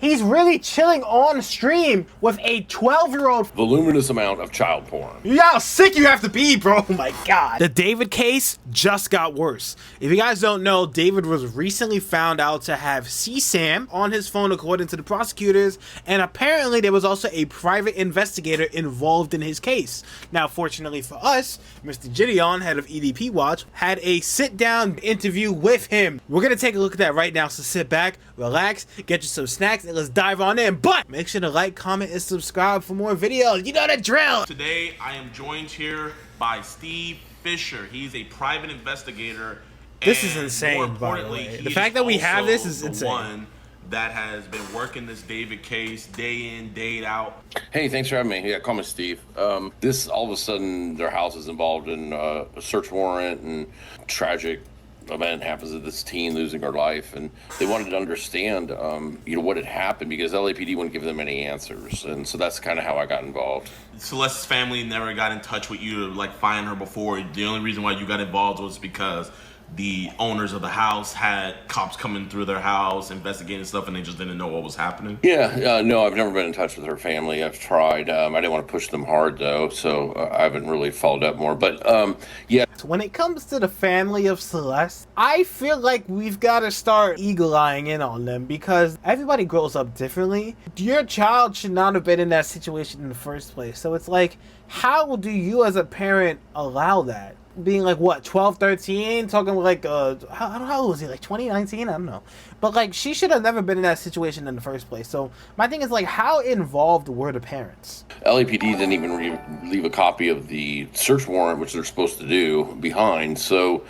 He's really chilling on stream with a 12-year-old. Voluminous amount of child porn. Yeah, how sick you have to be, bro. Oh my God. The David case just got worse. If you guys don't know, David was recently found out to have CSAM on his phone according to the prosecutors, and apparently there was also a private investigator involved in his case. Now, fortunately for us, Mr. Jidion, head of EDP Watch, had a sit-down interview with him. We're gonna take a look at that right now, so sit back, relax, get you some snacks, and let's dive on in. But make sure to like, comment, and subscribe for more videos. You know the drill. Today, I am joined here by Steve Fisher. He's a private investigator. This is insane, by the way. The fact that we have this is insane. One that has been working this David case day in, day out. Hey, thanks for having me. Yeah, call me Steve. This, all of a sudden, their house is involved in a search warrant, and tragic event happens to this teen losing her life, and they wanted to understand what had happened, because LAPD wouldn't give them any answers, and so that's kind of how I got involved. Celeste's family never got in touch with you to like find her before. The only reason why you got involved was because the owners of the house had cops coming through their house investigating stuff, and they just didn't know what was happening. Yeah, no, I've never been in touch with her family. I've tried. I didn't want to push them hard, though, so I haven't really followed up more. But yeah. When it comes to the family of Celeste, I feel like we've got to start eagle-eyeing in on them, because everybody grows up differently. Your child should not have been in that situation in the first place. So it's like, how do you as a parent allow that? Being like, what, 12, 13, talking like, how old was he, like 2019? I don't know. But like, she should have never been in that situation in the first place. So my thing is like, how involved were the parents? LAPD didn't even leave a copy of the search warrant, which they're supposed to do, behind. So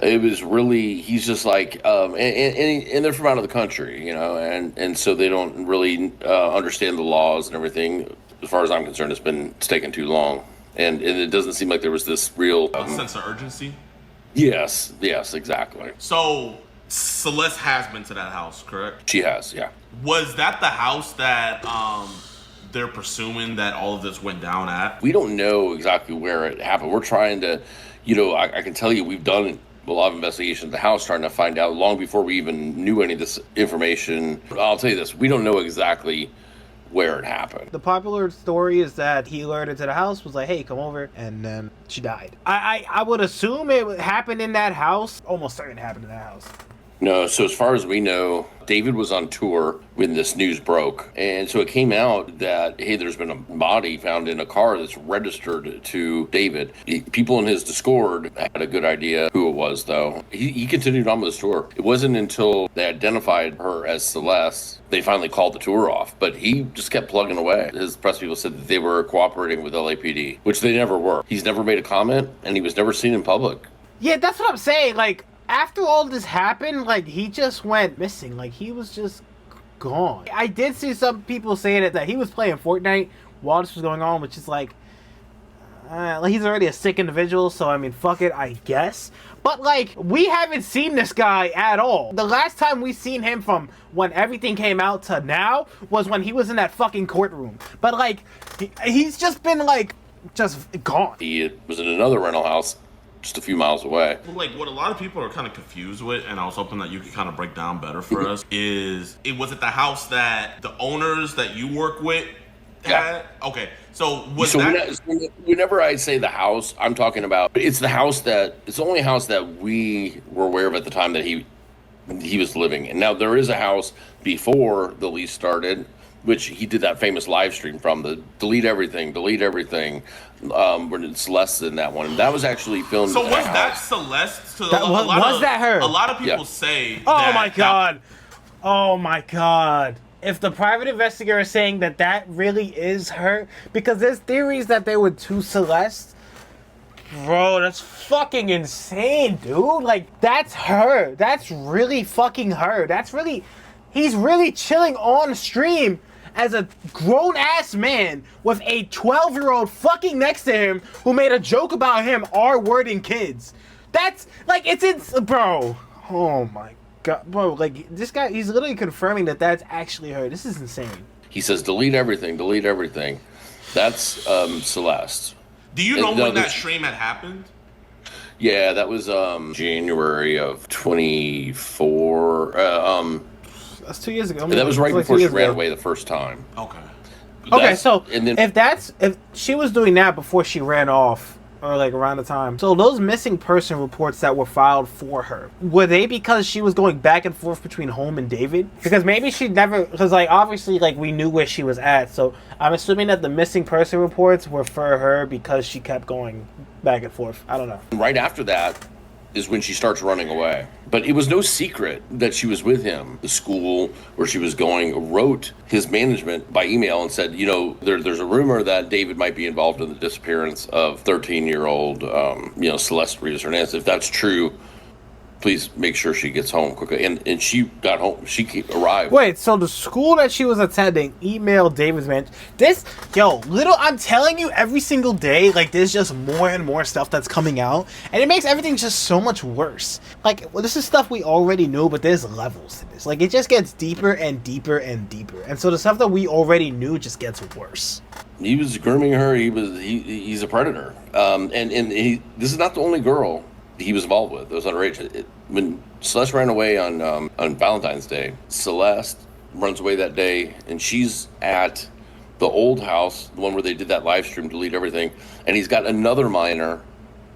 it was really, he's just like, and they're from out of the country, and so they don't really understand the laws and everything. As far as I'm concerned, it's taken too long. And it doesn't seem like there was this real sense of urgency. Yes, exactly. So Celeste has been to that house, correct? She has, yeah. Was that the house that they're pursuing that all of this went down at? We don't know exactly where it happened. We're trying to, I can tell you we've done a lot of investigation at the house trying to find out long before we even knew any of this information. I'll tell you this, we don't know exactly where it happened. The popular story is that he alerted to the house, was like, hey, come over, and then she died. I would assume it happened in that house. Almost certain it happened in that house. No, so as far as we know, David was on tour when this news broke. And so it came out that, hey, there's been a body found in a car that's registered to David. People in his Discord had a good idea who it was, though. He continued on with his tour. It wasn't until they identified her as Celeste, they finally called the tour off. But he just kept plugging away. His press people said that they were cooperating with LAPD, which they never were. He's never made a comment, and he was never seen in public. Yeah, that's what I'm saying. Like, after all this happened, like, he just went missing. Like, he was just gone. I did see some people saying that he was playing Fortnite while this was going on, which is like he's already a sick individual, so I mean, fuck it, I guess. But like, we haven't seen this guy at all. The last time we seen him from when everything came out to now was when he was in that fucking courtroom. But like, he's just been like, just gone. He was in another rental house just a few miles away. Like, what a lot of people are kind of confused with, and I was hoping that you could kind of break down better for us, was it the house that the owners that you work with had? Yeah. Okay, so whenever I say the house, I'm talking about, it's the only house that we were aware of at the time that he was living in. Now, there is a house before the lease started, which he did that famous live stream from, the delete everything, when Celeste in that one. And that was actually filmed. So was that Celeste? So was that her? A lot of people say oh my God. If the private investigator is saying that really is her, because there's theories that there were two Celestes. Bro, that's fucking insane, dude. Like, that's her. That's really fucking her. He's really chilling on stream as a grown-ass man with a 12-year-old fucking next to him who made a joke about him R-wording kids. That's, like, bro. Oh my God, bro, like, this guy, he's literally confirming that that's actually her. This is insane. He says, delete everything. That's Celeste. Do you know when that stream had happened? Yeah, that was January of 24. That's 2 years ago. And that was right like before 2 she years ran ago. away the first time. Okay. Okay, so and then, if she was doing that before she ran off, or like around the time, so those missing person reports that were filed for her, were they because she was going back and forth between home and David? Because maybe she never, because like obviously like we knew where she was at, so I'm assuming that the missing person reports were for her because she kept going back and forth. I don't know. right after that is when she starts running away. But it was no secret that she was with him. The school where she was going wrote his management by email and said, you know, there's a rumor that David might be involved in the disappearance of 13-year-old, Celeste Rivas Hernandez. If that's true, please make sure she gets home quickly. And she got home. She arrived. Wait, so the school that she was attending emailed David's man. I'm telling you, every single day, like, there's just more and more stuff that's coming out, and it makes everything just so much worse. Like, well, this is stuff we already knew, but there's levels to this. Like, it just gets deeper and deeper and deeper, and so the stuff that we already knew just gets worse. He was grooming her. He's a predator. This is not the only girl he was involved with. It was underage. When Celeste ran away on Valentine's Day, Celeste runs away that day, and she's at the old house, the one where they did that live stream, delete everything, and he's got another minor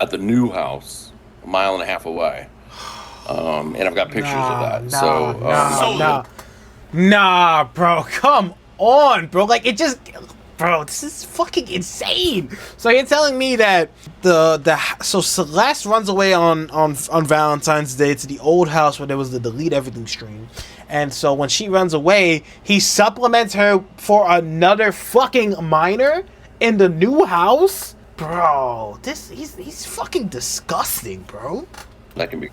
at the new house, a mile and a half away. And I've got pictures of that. Nah, bro, come on, bro. Like, it just... Bro, this is fucking insane. So you're telling me that so Celeste runs away on Valentine's Day to the old house where there was the delete everything stream, and so when she runs away, he supplements her for another fucking minor in the new house, bro. He's fucking disgusting, bro. That can be.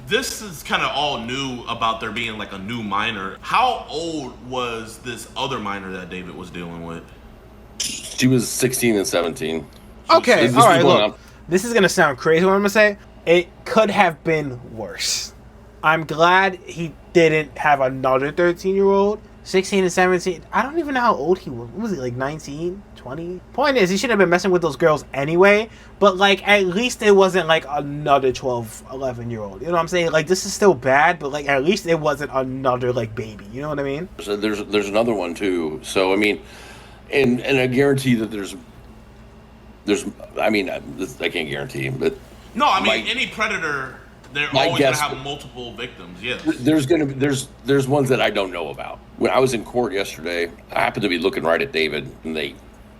This is kind of all new about there being like a new minor. How old was this other minor that David was dealing with? She was 16 and 17. Okay, all right, look. This is going to sound crazy what I'm going to say. It could have been worse. I'm glad he didn't have another 13-year-old. 16 and 17. I don't even know how old he was. What was he, like 19, 20? Point is, he shouldn't have been messing with those girls anyway. But, like, at least it wasn't, like, another 12, 11-year-old. You know what I'm saying? Like, this is still bad, but, like, at least it wasn't another, like, baby. You know what I mean? So there's another one, too. So, I mean... And I guarantee that there's I mean, I can't guarantee, but no, I mean any predator, they're always gonna have multiple victims. Yes, there's ones that I don't know about. When I was in court yesterday, I happened to be looking right at David, and they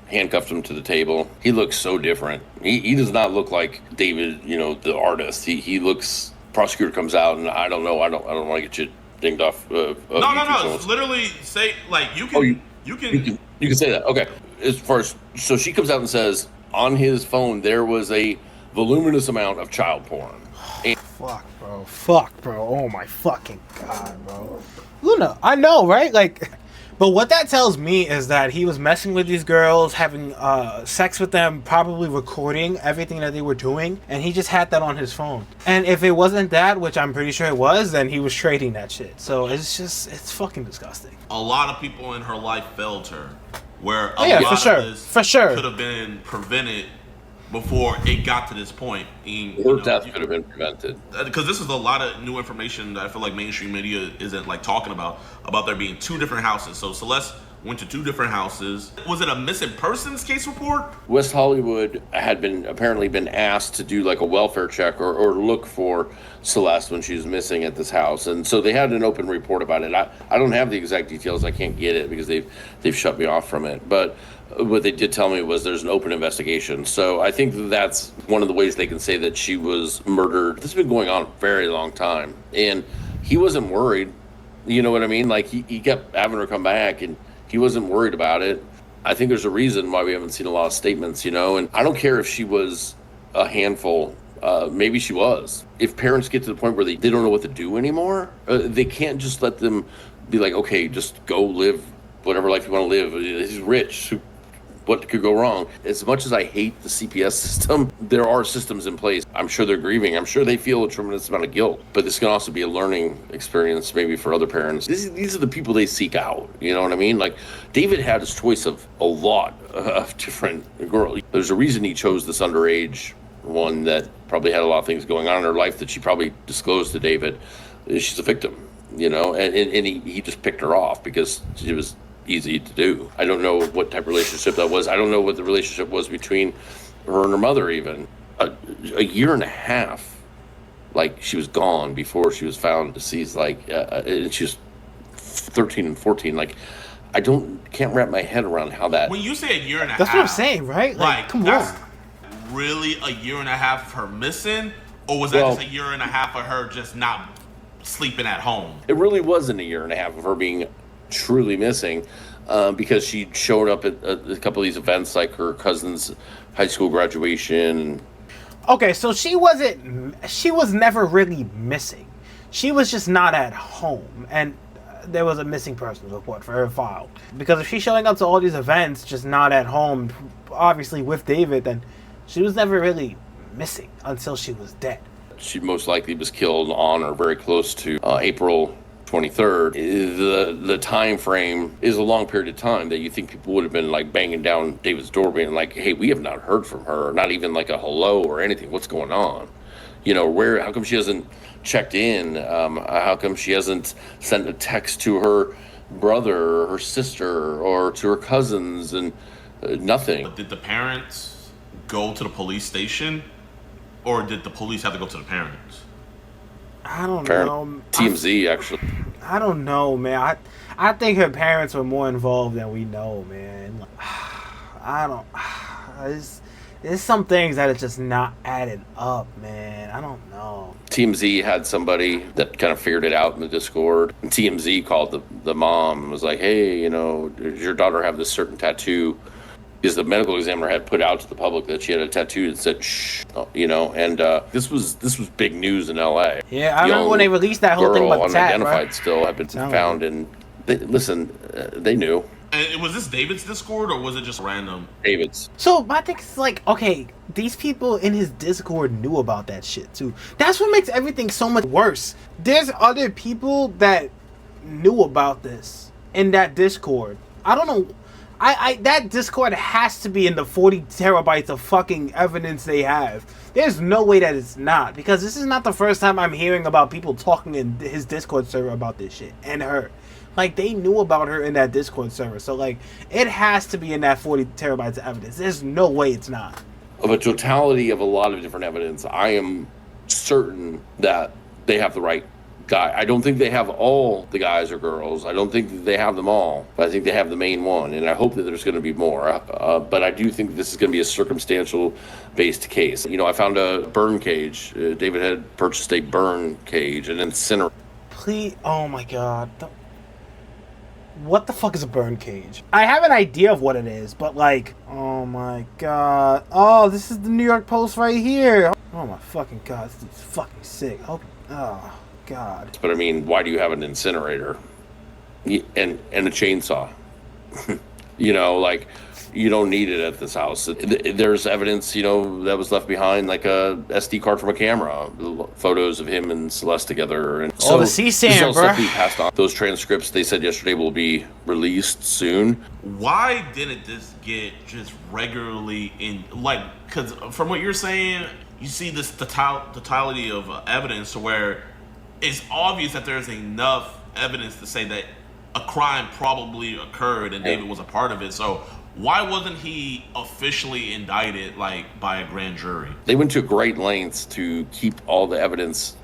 handcuffed him to the table. He looks so different. He does not look like David, the artist. He looks. Prosecutor comes out, and I don't know. I don't want to get you dinged off. No. It's literally say like you can. You can say that. Okay. As far as so she comes out and says on his phone there was a voluminous amount of child porn. And Fuck, bro. Oh my fucking god, bro. Luna, I know, right? Like, but what that tells me is that he was messing with these girls, having sex with them, probably recording everything that they were doing, and he just had that on his phone. And if it wasn't that, which I'm pretty sure it was, then he was trading that shit. So it's fucking disgusting. A lot of people in her life failed her, where a lot of this could have been prevented before it got to this point. Her death could have been prevented. Because this is a lot of new information that I feel like mainstream media isn't like talking about there being two different houses. So Celeste went to two different houses. Was it a missing persons case report? West Hollywood had apparently been asked to do like a welfare check or look for Celeste when she was missing at this house, and so they had an open report about it. I don't have the exact details. I can't get it because they've shut me off from it. But what they did tell me was there's an open investigation. So I think that's one of the ways they can say that she was murdered. This has been going on a very long time, and he wasn't worried. You know what I mean? Like he kept having her come back, and he wasn't worried about it. I think there's a reason why we haven't seen a lot of statements, and I don't care if she was a handful. Maybe she was. If parents get to the point where they don't know what to do anymore, they can't just let them be like, okay, just go live whatever life you want to live. He's rich. What could go wrong? As much as I hate the CPS system, there are systems in place. I'm sure they're grieving. I'm sure they feel a tremendous amount of guilt. But this can also be a learning experience maybe for other parents. These are the people they seek out. You know what I mean? Like, David had his choice of a lot of different girls. There's a reason he chose this underage one that probably had a lot of things going on in her life that she probably disclosed to David. She's a victim. and he just picked her off because it was easy to do. I don't know what type of relationship that was. I don't know what the relationship was between her and her mother even. A year and a half, like, she was gone before she was found deceased, and she was 13 and 14. Like, can't wrap my head around how that. When you say a year and a half, that's what I'm saying, right? Like come on. Really a year and a half of her missing? Or was that just a year and a half of her just not sleeping at home? It really wasn't a year and a half of her being truly missing, because she showed up at a couple of these events, like her cousin's high school graduation. Okay, so she was never really missing. She was just not at home, and there was a missing persons report for her file. Because if she's showing up to all these events, just not at home, obviously with David, then she was never really missing until she was dead. She most likely was killed on or very close to April 23rd. The time frame is a long period of time that you think people would have been like banging down David's door being like, hey, we have not heard from her, not even like a hello or anything. What's going on? How come she hasn't checked in? How come she hasn't sent a text to her brother or her sister or to her cousins, and nothing? But did the parents go to the police station, or did the police have to go to the parents? I don't know. TMZ, actually. I don't know, man. I think her parents were more involved than we know, man. I don't. There's some things that are just not adding up, man. I don't know. TMZ had somebody that kind of figured it out in the Discord. And TMZ called the mom and was like, hey, does your daughter have this certain tattoo? Because the medical examiner had put out to the public that she had a tattoo that said shh, and this was big news in LA. Yeah, I remember when they released that whole thing about the tat, unidentified still have been found, and they knew. And was this David's Discord, or was it just random? David's. So my thing is like, okay, these people in his Discord knew about that shit too. That's what makes everything so much worse. There's other people that knew about this in that Discord. I don't know. That Discord has to be in the 40 terabytes of fucking evidence they have. There's no way that it's not, because this is not the first time I'm hearing about people talking in his Discord server about this shit and her. Like, they knew about her in that Discord server, so like it has to be in that 40 terabytes of evidence. There's no way it's not. Of a totality of a lot of different evidence, I am certain that they have the right guy. I don't think they have all the guys or girls. I don't think that they have them all, but I think they have the main one, and I hope that there's going to be more. But I do think this is going to be a circumstantial-based case. I found a burn cage. David had purchased a burn cage, an incinerator. Please, oh my god. What the fuck is a burn cage? I have an idea of what it is, but like, oh my god. Oh, this is the New York Post right here. Oh my fucking god, this dude's fucking sick. Oh god. But I mean, why do you have an incinerator and a chainsaw? You don't need it at this house. There's evidence, that was left behind, like a SD card from a camera, photos of him and Celeste together. And so the CSAM, bro. Stuff we passed on. Those transcripts, they said yesterday, will be released soon. Why didn't this get just regularly because from what you're saying, you see this totality of evidence to where it's obvious that there's enough evidence to say that a crime probably occurred and David was a part of it. So why wasn't he officially indicted by a grand jury? They went to great lengths to keep all the evidence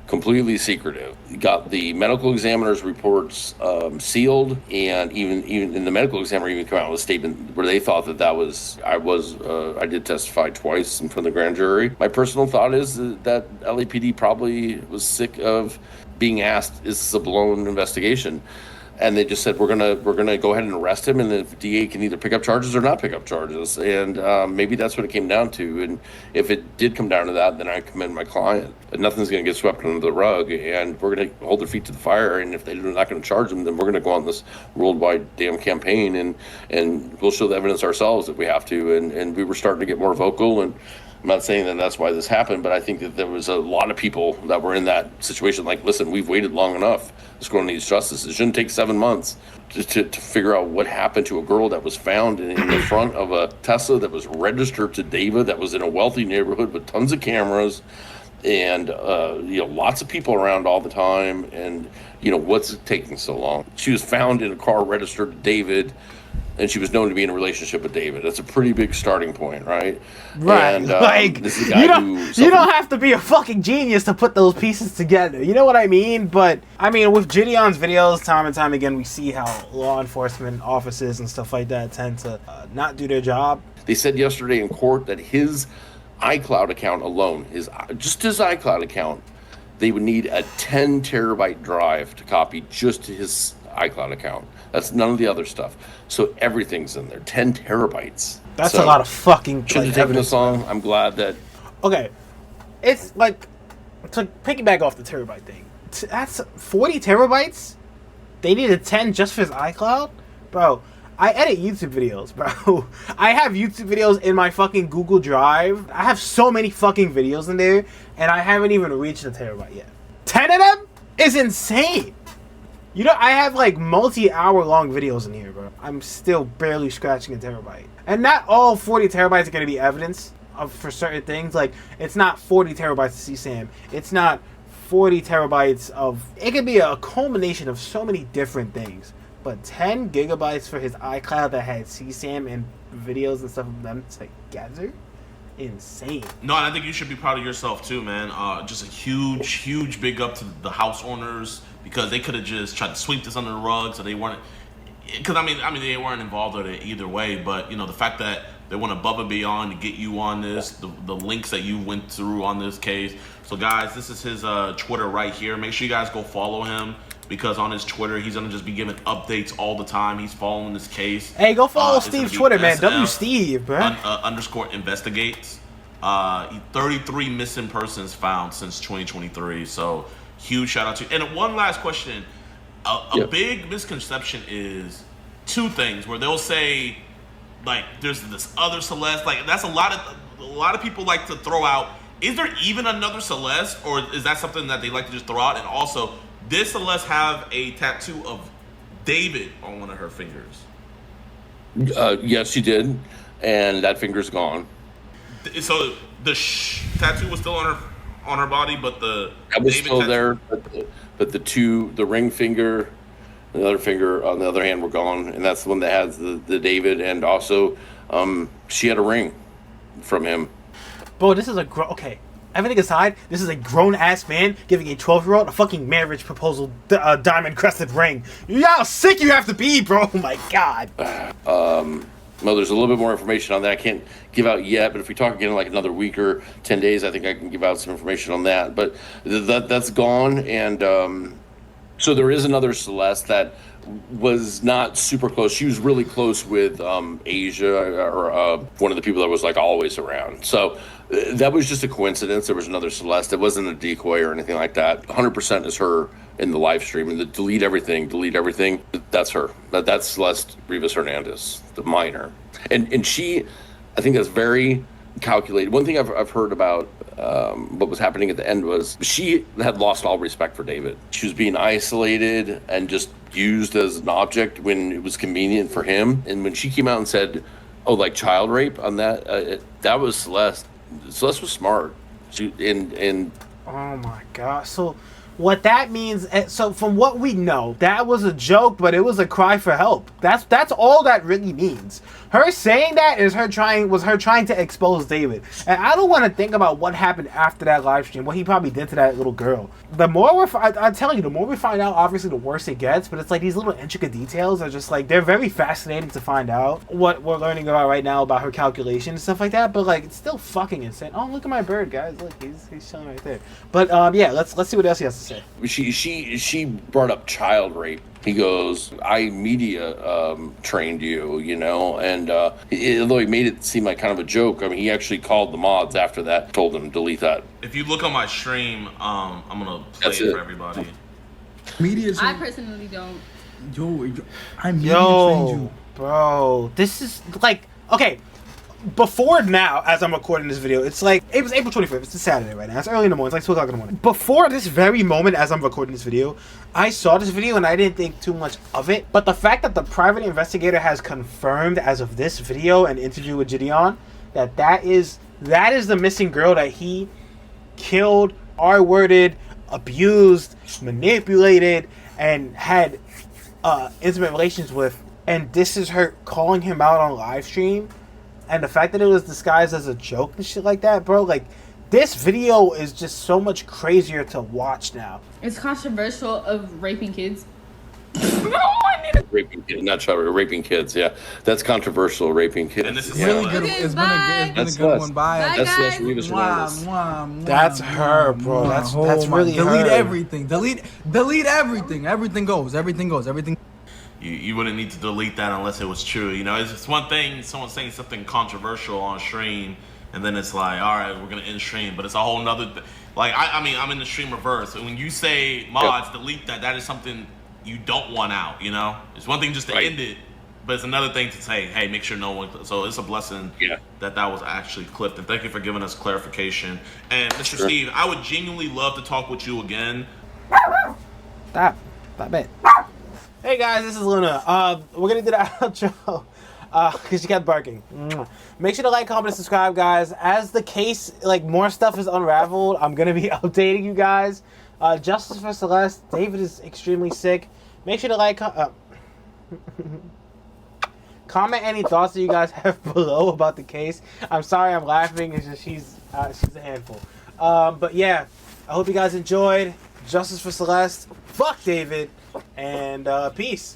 completely secretive. Got the medical examiner's reports sealed, and even in the medical examiner even came out with a statement where they thought that was I did testify twice in front of the grand jury. My personal thought is that LAPD probably was sick of being asked, is this a blown investigation? And they just said, we're gonna go ahead and arrest him, and the DA can either pick up charges or not pick up charges. And maybe that's what it came down to. And if it did come down to that, then I commend my client. But nothing's going to get swept under the rug, and we're going to hold their feet to the fire. And if they're not going to charge them, then we're going to go on this worldwide damn campaign, and we'll show the evidence ourselves if we have to. And we were starting to get more vocal, and I'm not saying that that's why this happened, but I think that there was a lot of people that were in that situation. Like, listen, we've waited long enough. This girl needs justice. It shouldn't take 7 months to figure out what happened to a girl that was found in the front of a Tesla that was registered to David, that was in a wealthy neighborhood with tons of cameras. and lots of people around all the time, and what's it taking so long? She was found in a car registered to David, and she was known to be in a relationship with David. That's a pretty big starting point, right? Right. And, like, this is a guy you don't have to be a fucking genius to put those pieces together. You know what I mean? But, I mean, with Jidion's videos, time and time again, we see how law enforcement offices and stuff like that tend to not do their job. They said yesterday in court that his iCloud account alone, just his iCloud account, they would need a 10 terabyte drive to copy just his iCloud account. That's none of the other stuff. So everything's in there. 10 terabytes. That's a lot of fucking should have taken this long. I'm glad that. Okay. It's like, to piggyback off the terabyte thing, that's 40 terabytes? They needed 10 just for his iCloud? Bro, I edit YouTube videos, bro. I have YouTube videos in my fucking Google Drive. I have so many fucking videos in there, and I haven't even reached a terabyte yet. 10 of them is insane. I have like multi-hour long videos in here, bro. I'm still barely scratching a terabyte. And not all 40 terabytes are going to be evidence for certain things. Like, it's not 40 terabytes of CSAM. It's not 40 terabytes of... It could be a culmination of so many different things. But 10 gigabytes for his iCloud that had CSAM and videos and stuff of them together? Insane. No, and I think you should be proud of yourself too, man. Just a huge big up to the house owners, because they could have just tried to sweep this under the rug, so they weren't. Because I mean they weren't involved with it either way. But the fact that they went above and beyond to get you on this, the links that you went through on this case. So guys, this is his Twitter right here. Make sure you guys go follow him, because on his Twitter, he's going to just be giving updates all the time. He's following this case. Hey, go follow Steve's Twitter, man. W Steve, bro. Underscore investigates. 33 missing persons found since 2023. So, huge shout out to you. And one last question. A big misconception is two things where they'll say, like, there's this other Celeste. Like, that's a lot of people like to throw out. Is there even another Celeste, or is that something that they like to just throw out? And also, did Celeste have a tattoo of David on one of her fingers? Yes, she did, and that finger's gone. So the tattoo was still on her body, but that was still there. But the ring finger, and the other finger on the other hand were gone, and that's the one that has the David, and also she had a ring from him. Bro, this is okay. Everything aside, this is a grown-ass man giving a 12-year-old a fucking marriage proposal diamond-crested ring. You know how sick you have to be, bro. Oh, my God. Well, there's a little bit more information on that. I can't give out yet, but if we talk again in like another week or 10 days, I think I can give out some information on that. But that's gone, and so there is another Celeste that was not super close. She was really close with Asia, or one of the people that was like always around. So that was just a coincidence. There was another Celeste. It wasn't a decoy or anything like that. 100% is her in the live stream. And the delete everything. That's her. That's Celeste Rivas Hernandez, the minor. And she, I think that's very calculated. One thing I've heard about what was happening at the end was she had lost all respect for David. She was being isolated and just used as an object when it was convenient for him. And when she came out and said, oh, like child rape on that, that was Celeste. Celeste was smart. Oh my God. So what that means, so from what we know, that was a joke, but it was a cry for help. That's all that really means. Her saying that is her trying to expose David. And I don't want to think about what happened after that live stream, what he probably did to that little girl. The more I'm telling you, the more we find out, obviously the worse it gets, but it's like these little intricate details are just like, they're very fascinating to find out. What we're learning about right now about her calculation and stuff like that, but like, it's still fucking insane. Oh, look at my bird, guys. Look, he's chilling right there. But yeah, let's see what else he has to say. She brought up child rape. He goes, I media trained you, and although he made it seem like kind of a joke, I mean, he actually called the mods after that, told them to delete that. If you look on my stream, I'm going to play it for everybody. I personally don't. I media trained you. Bro, this is like, okay. Before now, as I'm recording this video, it's like, it was April 25th, it's a Saturday right now, it's early in the morning, it's like 2 o'clock in the morning. Before this very moment, as I'm recording this video, I saw this video and I didn't think too much of it, but the fact that the private investigator has confirmed as of this video and interview with Jidion, that is the missing girl that he killed, R-worded, abused, manipulated, and had intimate relations with. And this is her calling him out on live stream. And the fact that it was disguised as a joke and shit like that, bro, like, this video is just so much crazier to watch now. It's controversial of raping kids. Raping kids, not child, raping kids. Yeah, that's controversial. Raping kids. And this is Really Celeste. good. Okay, It's bye. been a good one. Bye. Bye, That's guys. Celeste Hernandez. That's her, bro. That's really her. Delete everything. Delete everything. Everything goes. Everything goes. Everything. You wouldn't need to delete that unless it was true. You know, it's just one thing, someone saying something controversial on stream, and then it's like, all right, we're gonna end stream, but it's a whole nother. Like, I mean, I'm in the stream reverse. And when you say mods, delete that, that is something you don't want out. You know, it's one thing just to end it, but it's another thing to say, hey, make sure no one. So it's a blessing that was actually clipped. And thank you for giving us clarification. And Mr. Steve, I would genuinely love to talk with you again. Stop it. Hey guys, this is Luna. We're gonna do the outro because she kept barking. Make sure to like, comment, and subscribe, guys. As the case, like, more stuff is unraveled, I'm gonna be updating you guys. Justice for Celeste. David is extremely sick. Make sure to like, comment any thoughts that you guys have below about the case. I'm sorry, I'm laughing. It's just she's a handful. But yeah, I hope you guys enjoyed. Justice for Celeste. Fuck David. And peace.